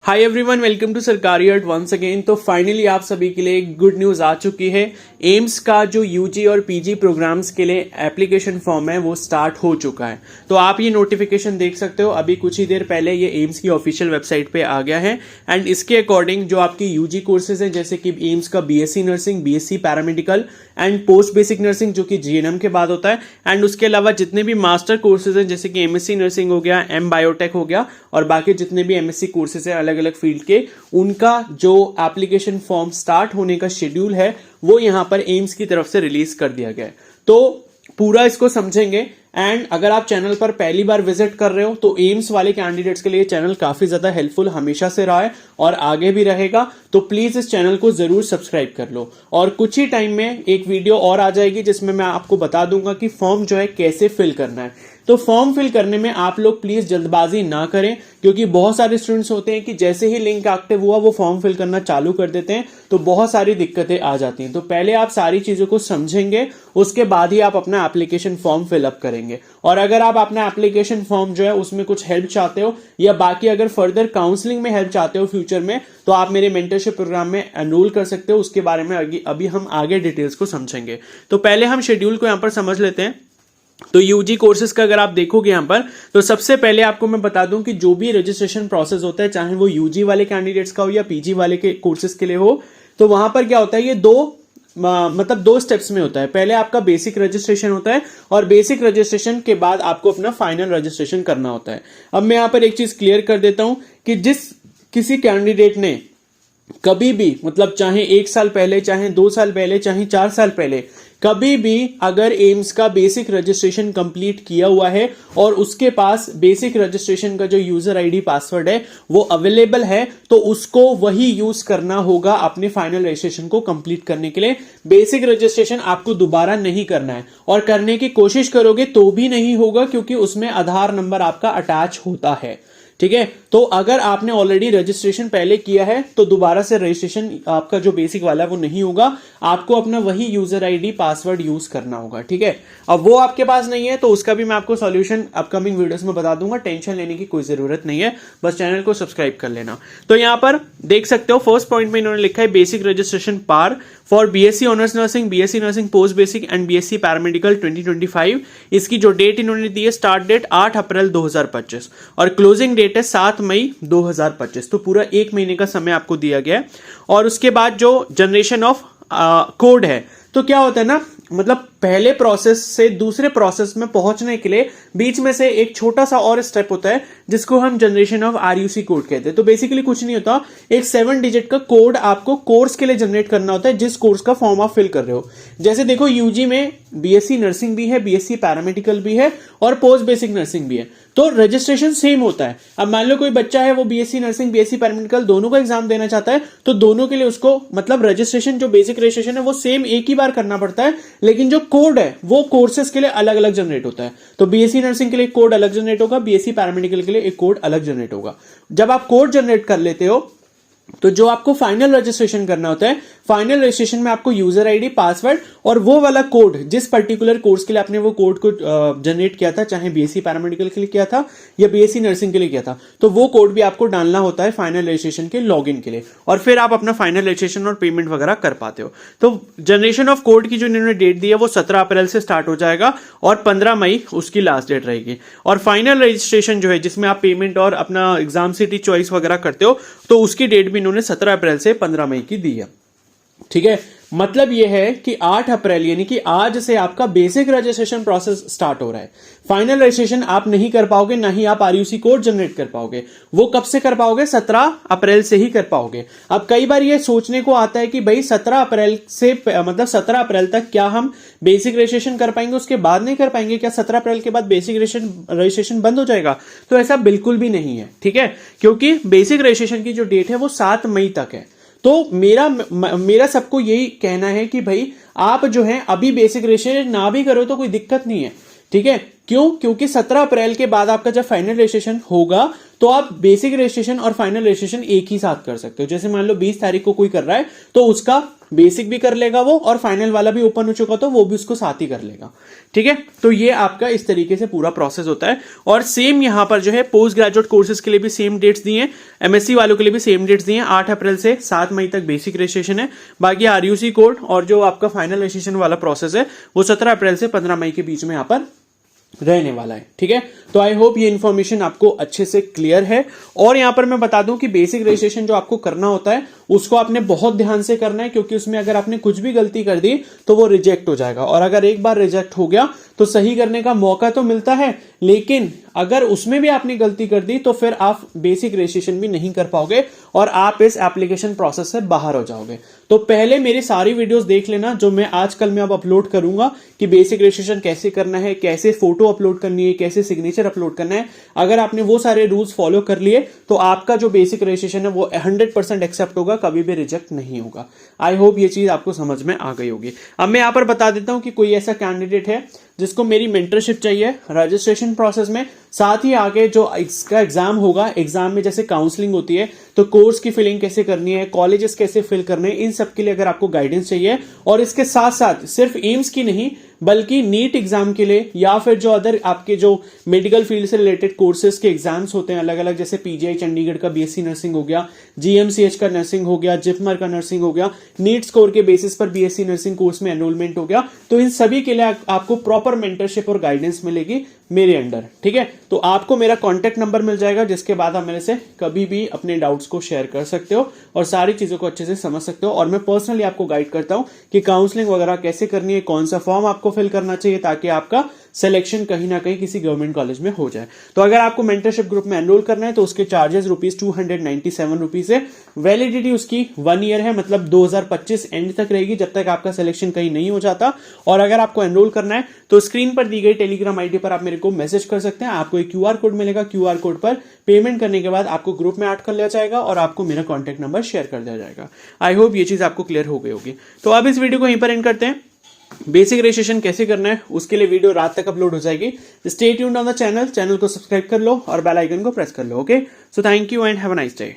Hi everyone, welcome to सरकारी अर्ट once again. तो finally आप सभी के लिए एक गुड न्यूज़ आ चुकी है। एम्स का जो यूजी और पीजी प्रोग्राम्स के लिए एप्लीकेशन फॉर्म है वो स्टार्ट हो चुका है। तो आप ये नोटिफिकेशन देख सकते हो, अभी कुछ ही देर पहले ये एम्स की ऑफिशियल वेबसाइट पे आ गया है। एंड इसके अकॉर्डिंग जो आपकी यूजी कोर्सेज हैं, जैसे कि एम्स का BSc nursing, BSc paramedical and post basic nursing जो कि जीएनएम के बाद होता है, एंड उसके अलावा जितने भी मास्टर कोर्सेज हैं जैसे कि एमएससी नर्सिंग हो गया, एम बायोटेक हो गया, और बाकी जितने भी एमएससी कोर्सेज हैं अलग अलग फील्ड के, उनका जो एप्लीकेशन फॉर्म स्टार्ट होने का शेड्यूल है वो यहां पर एम्स की तरफ से रिलीज कर दिया गया है। तो पूरा इसको समझेंगे। एंड अगर आप चैनल पर पहली बार विजिट कर रहे हो तो एम्स वाले कैंडिडेट्स के लिए चैनल काफी ज्यादा हेल्पफुल हमेशा से रहा है और आगे भी रहेगा। तो प्लीज इस चैनल को जरूर सब्सक्राइब कर लो। और कुछ ही टाइम में एक वीडियो और आ जाएगी जिसमें मैं आपको बता दूंगा कि फॉर्म जो है कैसे फिल करना है। तो फॉर्म फिल करने में आप लोग प्लीज जल्दबाजी ना करें, क्योंकि बहुत सारे स्टूडेंट्स होते हैं कि जैसे ही लिंक एक्टिव हुआ वो फॉर्म फिल करना चालू कर देते हैं, तो बहुत सारी दिक्कतें आ जाती हैं। तो पहले आप सारी चीजों को समझेंगे, उसके बाद ही आप अपना एप्लीकेशन फॉर्म फिलअप करेंगे। और अगर आप अपना एप्लीकेशन फॉर्म जो है उसमें कुछ हेल्प चाहते हो, या बाकी अगर फर्दर काउंसलिंग में हेल्प चाहते हो फ्यूचर में, तो आप मेरे मेंटरशिप प्रोग्राम में एनरोल कर सकते हो। उसके बारे में अभी हम आगे डिटेल्स को समझेंगे। तो पहले हम शेड्यूल को यहां पर समझ लेते हैं। तो यूजी कोर्सेज का अगर आप देखोगे यहां पर, तो सबसे पहले आपको मैं बता दूं कि जो भी रजिस्ट्रेशन प्रोसेस होता है, चाहे वो यूजी वाले कैंडिडेट्स का हो या पीजी वाले के कोर्सेज के लिए हो, तो वहां पर क्या होता है, ये दो स्टेप्स में होता है। पहले आपका बेसिक रजिस्ट्रेशन होता है और बेसिक रजिस्ट्रेशन के बाद आपको अपना फाइनल रजिस्ट्रेशन करना होता है। अब मैं यहां पर एक चीज क्लियर कर देता हूं कि किसी कैंडिडेट ने कभी भी, मतलब चाहे 1 साल पहले, चाहे 2 साल पहले, चाहे 4 साल पहले, कभी भी अगर एम्स का बेसिक रजिस्ट्रेशन कंप्लीट किया हुआ है और उसके पास बेसिक रजिस्ट्रेशन का जो यूजर आईडी पासवर्ड है वो अवेलेबल है, तो उसको वही यूज करना होगा अपने फाइनल रजिस्ट्रेशन को कंप्लीट करने के लिए। बेसिक रजिस्ट्रेशन आपको दोबारा नहीं करना है, और करने की कोशिश करोगे तो भी नहीं होगा, क्योंकि उसमें आधार नंबर आपका अटैच होता है। ठीक है, तो अगर आपने ऑलरेडी रजिस्ट्रेशन पहले किया है तो दोबारा से रजिस्ट्रेशन आपका जो बेसिक वाला है वो नहीं होगा, आपको अपना वही यूजर आईडी पासवर्ड यूज करना होगा। ठीक है, अब वो आपके पास नहीं है तो उसका भी मैं आपको सॉल्यूशन अपकमिंग वीडियोस में बता दूंगा, टेंशन लेने की कोई जरूरत नहीं है, बस चैनल को सब्सक्राइब कर लेना। तो यहां पर देख सकते हो फर्स्ट पॉइंट में इन्होंने लिखा है basic registration par for BSc honours nursing, BSc nursing post basic and BSc paramedical 2025। इसकी जो डेट इन्होंने दी है, स्टार्ट डेट 8 अप्रैल 2025 और क्लोजिंग डेट है 7 मई 2025। तो पूरा 1 महीने का समय आपको दिया गया है। और उसके बाद जो जनरेशन ऑफ कोड है, तो क्या होता है ना, मतलब पहले प्रोसेस से दूसरे प्रोसेस में पहुंचने के लिए बीच में से एक छोटा सा और स्टेप होता है जिसको हम जनरेशन ऑफ आरयूसी कोड कहते हैं। तो बेसिकली कुछ नहीं होता, एक 7 डिजिट का कोड आपको कोर्स के लिए जनरेट करना होता है, जिस कोर्स का फॉर्म आप फिल कर रहे हो। जैसे देखो, यूजी में बीएससी नर्सिंग भी है, बीएससी पैरामेडिकल भी है और पोस्ट बेसिक नर्सिंग भी है, तो रजिस्ट्रेशन सेम होता है। अब मान लो कोई बच्चा है वो बीएससी नर्सिंग, बीएससी पैरामेडिकल दोनों का एग्जाम देना चाहता है, तो दोनों के लिए उसको मतलब रजिस्ट्रेशन, जो बेसिक रजिस्ट्रेशन है वो सेम एक ही बार करना पड़ता है, लेकिन जो कोड है वो कोर्सेज के लिए अलग अलग जनरेट होता है। तो बीएससी नर्सिंग के लिए कोड अलग जनरेट होगा, बीएससी पैरामेडिकल के लिए एक कोड अलग जनरेट होगा। जब आप कोड जनरेट कर लेते हो तो जो आपको फाइनल रजिस्ट्रेशन करना होता है, फाइनल रजिस्ट्रेशन में आपको यूजर आईडी, पासवर्ड और वो वाला कोड, जिस पर्टिकुलर कोर्स के लिए आपने वो कोड को जनरेट किया था, चाहे बीएससी पैरामेडिकल के लिए किया था या बीएससी नर्सिंग के लिए किया था, तो वो कोड भी आपको डालना होता है फाइनल रजिस्ट्रेशन के लॉगिन के लिए, और फिर आप अपना फाइनल रजिस्ट्रेशन और पेमेंट वगैरह कर पाते हो। तो जनरेशन ऑफ कोड की जो इन्होंने डेट दी है वो 17 अप्रैल से स्टार्ट हो जाएगा और 15 मई उसकी लास्ट डेट रहेगी। और फाइनल रजिस्ट्रेशन जो है, जिसमें आप पेमेंट और अपना एग्जाम सिटी चॉइस वगैरह करते हो, तो उसकी डेट भी इन्होंने 17 अप्रैल से 15 मई की दी है। ठीक है, मतलब यह है कि 8 अप्रैल यानी कि आज से आपका बेसिक रजिस्ट्रेशन प्रोसेस स्टार्ट हो रहा है। फाइनल रजिस्ट्रेशन आप नहीं कर पाओगे, ना ही आप आरयूसी कोड जनरेट कर पाओगे। वो कब से कर पाओगे? 17 अप्रैल से ही कर पाओगे। अब कई बार ये सोचने को आता है कि भाई 17 अप्रैल से, मतलब 17 अप्रैल तक क्या हम बेसिक रजिस्ट्रेशन कर पाएंगे, उसके बाद नहीं कर पाएंगे क्या? 17 अप्रैल के बाद बेसिक रजिस्ट्रेशन बंद हो जाएगा? तो ऐसा बिल्कुल भी नहीं है। ठीक है, क्योंकि बेसिक रजिस्ट्रेशन की जो डेट है वो 7 मई तक है। तो मेरा सबको यही कहना है कि भाई आप जो है अभी बेसिक रजिस्ट्रेशन ना भी करो तो कोई दिक्कत नहीं है। ठीक है, क्यों? क्योंकि 17 अप्रैल के बाद आपका जब फाइनल रजिस्ट्रेशन होगा तो आप बेसिक रजिस्ट्रेशन और फाइनल रजिस्ट्रेशन एक ही साथ कर सकते हो। जैसे मान लो 20 तारीख को कोई कर रहा है तो उसका बेसिक भी कर लेगा वो, और फाइनल वाला भी ओपन हो चुका तो वो भी उसको साथ ही कर लेगा। ठीक है, तो ये आपका इस तरीके से पूरा प्रोसेस होता है। और सेम यहां पर जो है पोस्ट ग्रेजुएट कोर्सेज के लिए भी सेम डेट्स दिए हैं, एमएससी वालों के लिए भी सेम डेट्स दिए हैं। 8 अप्रैल से 7 मई तक बेसिक रजिस्ट्रेशन है। बाकी आरयूसी कोड और जो आपका फाइनल रजिस्ट्रेशन वाला प्रोसेस है वो 17 अप्रैल से 15 मई के बीच में यहां पर रहने वाला है। ठीक है, तो आई होप ये इन्फॉर्मेशन आपको अच्छे से क्लियर है। और यहां पर मैं बता दूं कि बेसिक रजिस्ट्रेशन जो आपको करना होता है उसको आपने बहुत ध्यान से करना है, क्योंकि उसमें अगर आपने कुछ भी गलती कर दी तो वो रिजेक्ट हो जाएगा। और अगर एक बार रिजेक्ट हो गया तो सही करने का मौका तो मिलता है, लेकिन अगर उसमें भी आपने गलती कर दी तो फिर आप बेसिक रजिस्ट्रेशन भी नहीं कर पाओगे और आप इस एप्लीकेशन प्रोसेस से बाहर हो जाओगे। तो पहले मेरी सारी वीडियोस देख लेना जो मैं आजकल में अब अपलोड करूंगा कि बेसिक रजिस्ट्रेशन कैसे करना है, कैसे फोटो अपलोड करनी है, कैसे सिग्नेचर अपलोड करना है। अगर आपने वो सारे रूल्स फॉलो कर लिए तो आपका जो बेसिक रजिस्ट्रेशन है वो 100% एक्सेप्ट होगा, कभी भी रिजेक्ट नहीं होगा। आई होप ये चीज आपको समझ में आ गई होगी। अब मैं यहां पर बता देता हूं कि कोई ऐसा कैंडिडेट है जिसको मेरी मेंटरशिप चाहिए रजिस्ट्रेशन प्रोसेस में, साथ ही आगे जो इसका एग्जाम होगा, एग्जाम में जैसे काउंसलिंग होती है तो कोर्स की फिलिंग कैसे करनी है, कॉलेजेस कैसे फिल करने हैं, इन सब के लिए अगर आपको गाइडेंस चाहिए, और इसके साथ साथ सिर्फ एम्स की नहीं बल्कि नीट एग्जाम के लिए या फिर जो अदर आपके जो मेडिकल फील्ड से रिलेटेड कोर्सेज के एग्जाम्स होते हैं अलग अलग, जैसे पीजीआई चंडीगढ़ का बीएससी नर्सिंग हो गया, जीएमसीएच का नर्सिंग हो गया, जिपमर का नर्सिंग हो गया, नीट स्कोर के बेसिस पर बीएससी नर्सिंग कोर्स में एनरोलमेंट हो गया, तो इन सभी के लिए आपको प्रॉपर मेंटरशिप और गाइडेंस मिलेगी मेरे अंडर। ठीक है, तो आपको मेरा कॉन्टेक्ट नंबर मिल जाएगा जिसके बाद आप मेरे से कभी भी अपने डाउट्स को शेयर कर सकते हो और सारी चीजों को अच्छे से समझ सकते हो। और मैं पर्सनली आपको गाइड करता हूं कि काउंसलिंग वगैरह कैसे करनी है, कौन सा फॉर्म आपको फिल करना चाहिए ताकि आपका सिलेक्शन कहीं ना कहीं किसी गवर्नमेंट कॉलेज में हो जाए। तो अगर आपको मेंटरशिप ग्रुप में एनरोल करना है तो उसके चार्जेस ₹297 है। वैलिडिटी उसकी 1 ईयर है, मतलब 2025 एंड तक रहेगी, जब तक आपका सिलेक्शन कहीं नहीं हो जाता। और अगर आपको एनरोल करना है तो स्क्रीन पर दी गई टेलीग्राम आईडी पर आप मेरे को मैसेज कर सकते हैं। आपको एक QR कोड मिलेगा, QR कोड पर पेमेंट करने के बाद आपको ग्रुप में ऐड कर लिया जाएगा और आपको मेरा कॉन्टैक्ट नंबर शेयर कर दिया जाएगा। आई होप ये चीज आपको क्लियर हो गई होगी। तो अब इस वीडियो को यहीं पर एंड करते हैं। बेसिक रजिस्ट्रेशन कैसे करना है उसके लिए वीडियो रात तक अपलोड हो जाएगी। Stay tuned on the channel को सब्सक्राइब कर लो और बेल आइकन को प्रेस कर लो। Okay, so thank you and have a nice day.